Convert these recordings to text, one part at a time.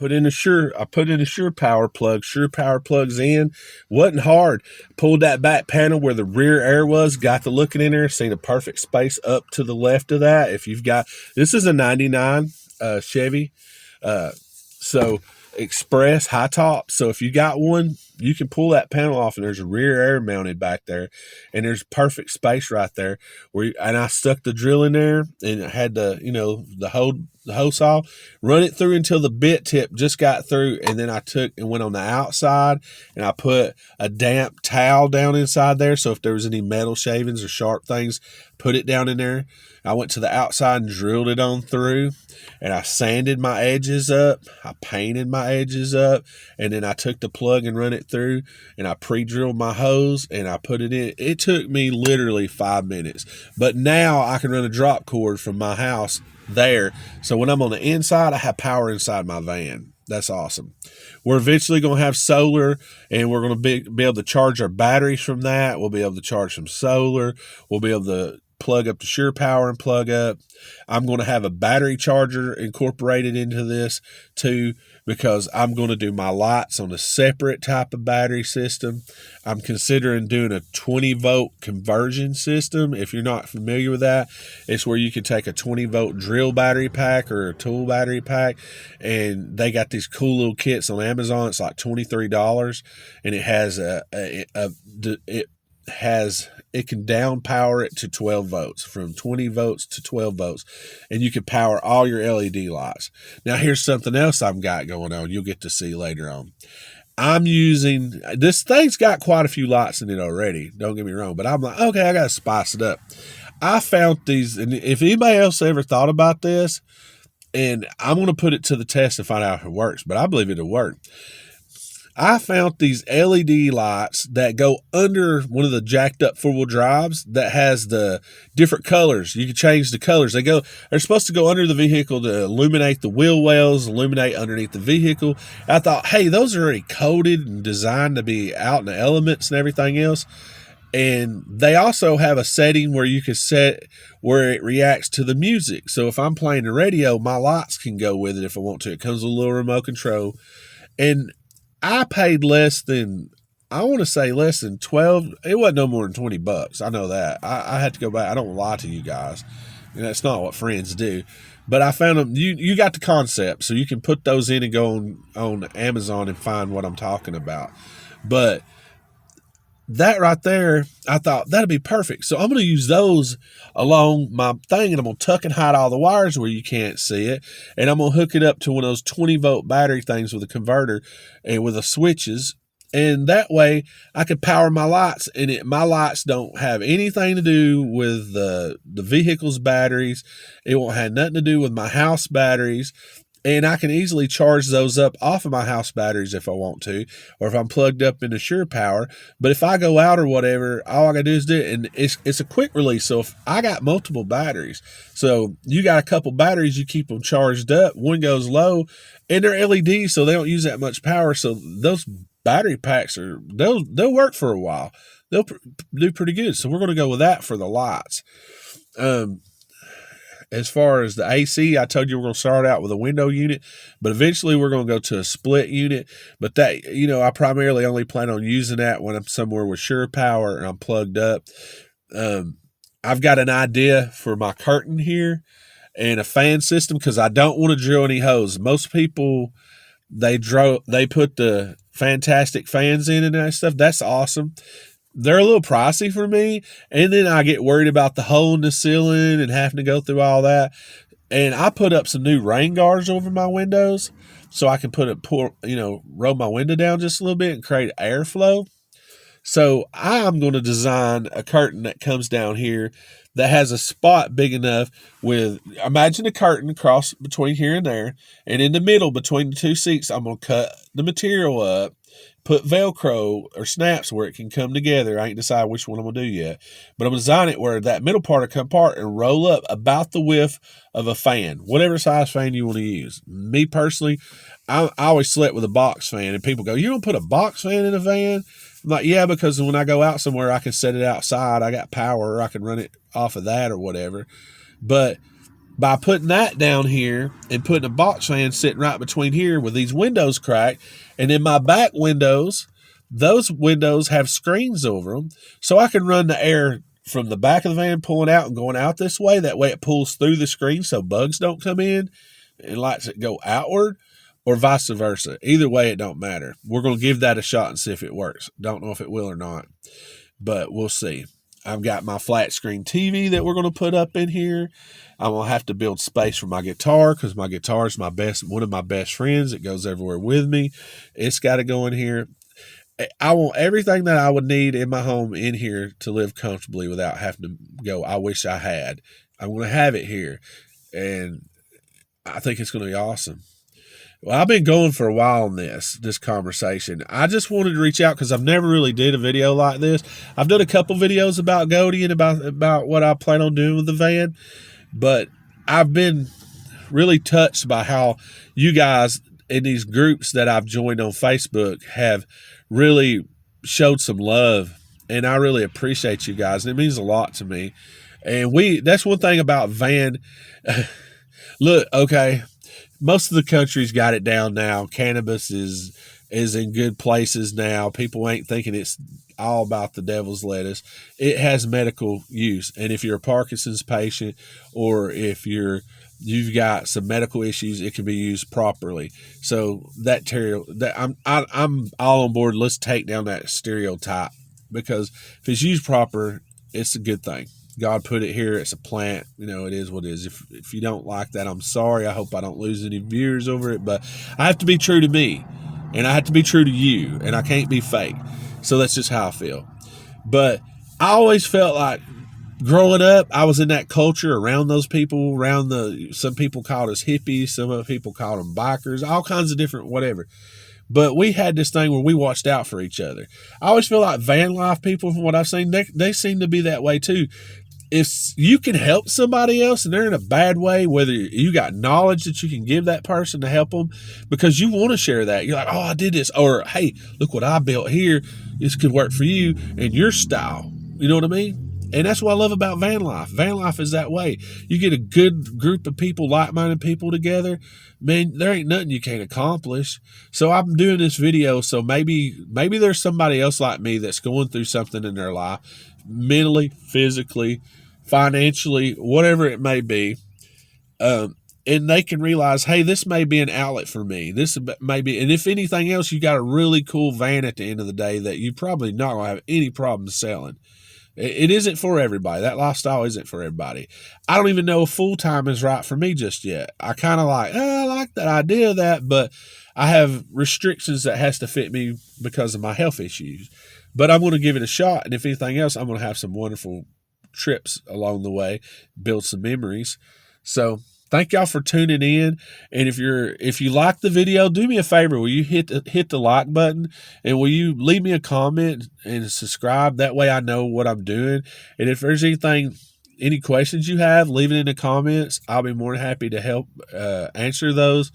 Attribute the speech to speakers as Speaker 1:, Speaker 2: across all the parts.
Speaker 1: I put in a Sure Power plug. Sure Power plugs in. Wasn't hard. Pulled that back panel where the rear air was, got to looking in there, seen a perfect space up to the left of that. If you've got, this is a 99 Chevy. So Express high top. So if you got one, you can pull that panel off and there's a rear air mounted back there and there's perfect space right there and I stuck the drill in there and had the hose saw, run it through until the bit tip just got through. And then I took and went on the outside and I put a damp towel down inside there. So if there was any metal shavings or sharp things, put it down in there. I went to the outside and drilled it on through and I sanded my edges up. I painted my edges up and then I took the plug and run it through and I pre-drilled my hose and I put it in. It took me literally 5 minutes, but now I can run a drop cord from my house there. So when I'm on the inside, I have power inside my van. That's awesome. We're eventually going to have solar and we're going to be able to charge our batteries from that. We'll be able to charge some solar. We'll be able to plug up to Sure Power and plug up. I'm going to have a battery charger incorporated into this too, because I'm going to do my lights on a separate type of battery system. I'm considering doing a 20-volt conversion system. If you're not familiar with that, it's where you can take a 20-volt drill battery pack or a tool battery pack, and they got these cool little kits on Amazon. It's like $23, and it can down power it to 12 volts, from 20 volts to 12 volts, and you can power all your LED lights. Now, here's something else I've got going on. You'll get to see later on. I'm using, this thing's got quite a few lights in it already. Don't get me wrong, but I'm like, okay, I got to spice it up. I found these, and if anybody else ever thought about this, and I'm going to put it to the test and find out if it works, but I believe it'll work. I found these LED lights that go under one of the jacked up 4-wheel drives that has the different colors. You can change the colors. They're supposed to go under the vehicle to illuminate the wheel wells, illuminate underneath the vehicle. I thought, hey, those are already coated and designed to be out in the elements and everything else. And they also have a setting where you can set where it reacts to the music. So if I'm playing the radio, my lights can go with it if I want to. It comes with a little remote control. And I paid less than 12. It wasn't no more than $20. I know that. I had to go back. I don't lie to you guys. And that's not what friends do. But I found them. You got the concept. So you can put those in and go on Amazon and find what I'm talking about. But that right there, I thought that'd be perfect. So I'm going to use those along my thing, and I'm going to tuck and hide all the wires where you can't see it. And I'm going to hook it up to one of those 20-volt battery things with a converter and with the switches. And that way I could power my lights, and my lights don't have anything to do with the vehicle's batteries. It won't have nothing to do with my house batteries. And I can easily charge those up off of my house batteries if I want to, or if I'm plugged up into Sure Power. But if I go out or whatever, all I got to do is do it. And it's a quick release. So if I got multiple batteries, so you got a couple batteries, you keep them charged up. One goes low, and they're LEDs, so they don't use that much power. So those battery packs they'll work for a while. They'll do pretty good. So we're going to go with that for the lights. As far as the AC, I told you we're going to start out with a window unit, but eventually we're going to go to a split unit. But that, I primarily only plan on using that when I'm somewhere with Sure Power and I'm plugged up. I've got an idea for my curtain here and a fan system, because I don't want to drill any holes. Most people, they put the fantastic fans in and that stuff. That's awesome. They're a little pricey for me. And then I get worried about the hole in the ceiling and having to go through all that. And I put up some new rain guards over my windows so I can roll my window down just a little bit and create airflow. So I'm going to design a curtain that comes down here that has a spot big enough imagine a curtain across between here and there. And in the middle between the two seats, I'm going to cut the material up, put Velcro or snaps where it can come together. I ain't decided which one I'm going to do yet. But I'm going to design it where that middle part will come apart and roll up about the width of a fan, whatever size fan you want to use. Me personally, I always slept with a box fan. And people go, you don't put a box fan in a van? I'm like, yeah, because when I go out somewhere, I can set it outside. I got power. I can run it off of that or whatever. But by putting that down here and putting a box fan sitting right between here with these windows cracked, and in my back windows, those windows have screens over them, so I can run the air from the back of the van pulling out and going out this way. That way it pulls through the screen so bugs don't come in and lets it go outward, or vice versa. Either way, it don't matter. We're going to give that a shot and see if it works. Don't know if it will or not, but we'll see. I've got my flat screen TV that we're going to put up in here. I'm going to have to build space for my guitar because my guitar is one of my best friends. It goes everywhere with me. It's got to go in here. I want everything that I would need in my home in here to live comfortably without having to go, I wish I had. I'm going to have it here, and I think it's going to be awesome. Well, I've been going for a while on this conversation. I just wanted to reach out because I've never really did a video like this. I've done a couple videos about Goaty and about what I plan on doing with the van, but I've been really touched by how you guys in these groups that I've joined on Facebook have really showed some love, and I really appreciate you guys. It means a lot to me. And that's one thing about van. Look, okay, most of the country's got it down now. Cannabis is in good places now. People ain't thinking it's all about the devil's lettuce. It has medical use, and if you're a Parkinson's patient or if you've got some medical issues, it can be used properly. So I'm all on board. Let's take down that stereotype, because if it's used proper, it's a good thing. God put it here. It's a plant. It is what it is. If you don't like that, I'm sorry. I hope I don't lose any viewers over it, but I have to be true to me, and I have to be true to you, and I can't be fake. So that's just how I feel. But I always felt like growing up, I was in that culture around those people, some people called us hippies, some other people called them bikers, all kinds of different whatever. But we had this thing where we watched out for each other. I always feel like van life people, from what I've seen, they seem to be that way too. If you can help somebody else and they're in a bad way, whether you got knowledge that you can give that person to help them because you want to share that. You're like, oh, I did this. Or, hey, look what I built here. This could work for you and your style. You know what I mean? And that's what I love about van life. Van life is that way. You get a good group of people, like-minded people together, man, there ain't nothing you can't accomplish. So I'm doing this video so maybe there's somebody else like me that's going through something in their life, mentally, physically, financially, whatever it may be, and they can realize, hey, this may be an outlet for me. This may be, and if anything else, you got a really cool van at the end of the day that you probably not going to have any problem selling. It isn't for everybody. That lifestyle isn't for everybody. I don't even know if full-time is right for me just yet. I kind of I like that idea of that, but I have restrictions that has to fit me because of my health issues. But I'm going to give it a shot, and if anything else, I'm going to have some wonderful trips along the way, build some memories. So thank y'all for tuning in. And if you like the video, do me a favor. Will you hit the like button, and will you leave me a comment and subscribe? That way I know what I'm doing. And if there's any questions you have, leave it in the comments. I'll be more than happy to help answer those.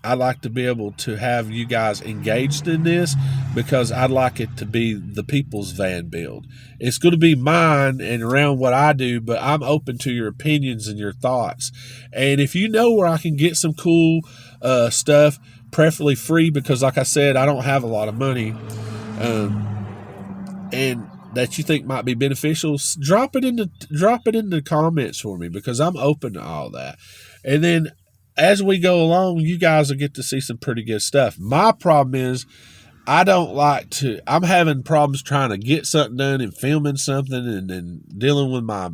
Speaker 1: I'd like to be able to have you guys engaged in this because I'd like it to be the people's van build. It's going to be mine and around what I do, but I'm open to your opinions and your thoughts. And if you know where I can get some cool stuff, preferably free, because like I said, I don't have a lot of money, and that you think might be beneficial, drop it in the comments for me, because I'm open to all that. And then as we go along, you guys will get to see some pretty good stuff. My problem is I'm having problems trying to get something done and filming something and then dealing with my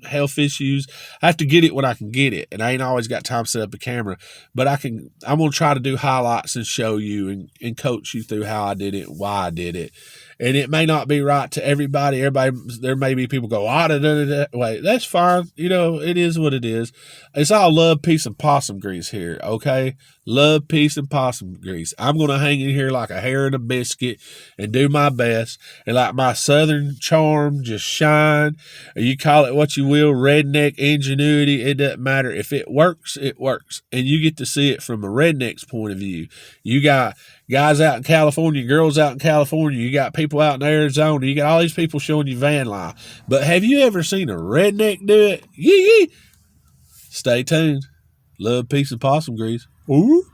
Speaker 1: health issues. I have to get it when I can get it, and I ain't always got time to set up a camera, but I'm going to try to do highlights and show you and coach you through how I did it, why I did it. And it may not be right to everybody. There may be people go, wait, that's fine. It is what it is. It's all love, peace, and possum grease here, okay? Love, peace, and possum grease. I'm going to hang in here like a hair in a biscuit and do my best. And like my southern charm just shine. Or you call it what you will, redneck ingenuity. It doesn't matter. If it works, it works. And you get to see it from a redneck's point of view. You got guys out in California, girls out in California, you got people out in Arizona, you got all these people showing you van life. But have you ever seen a redneck do it? Yee! Stay tuned. Love, peace, and possum grease. Ooh.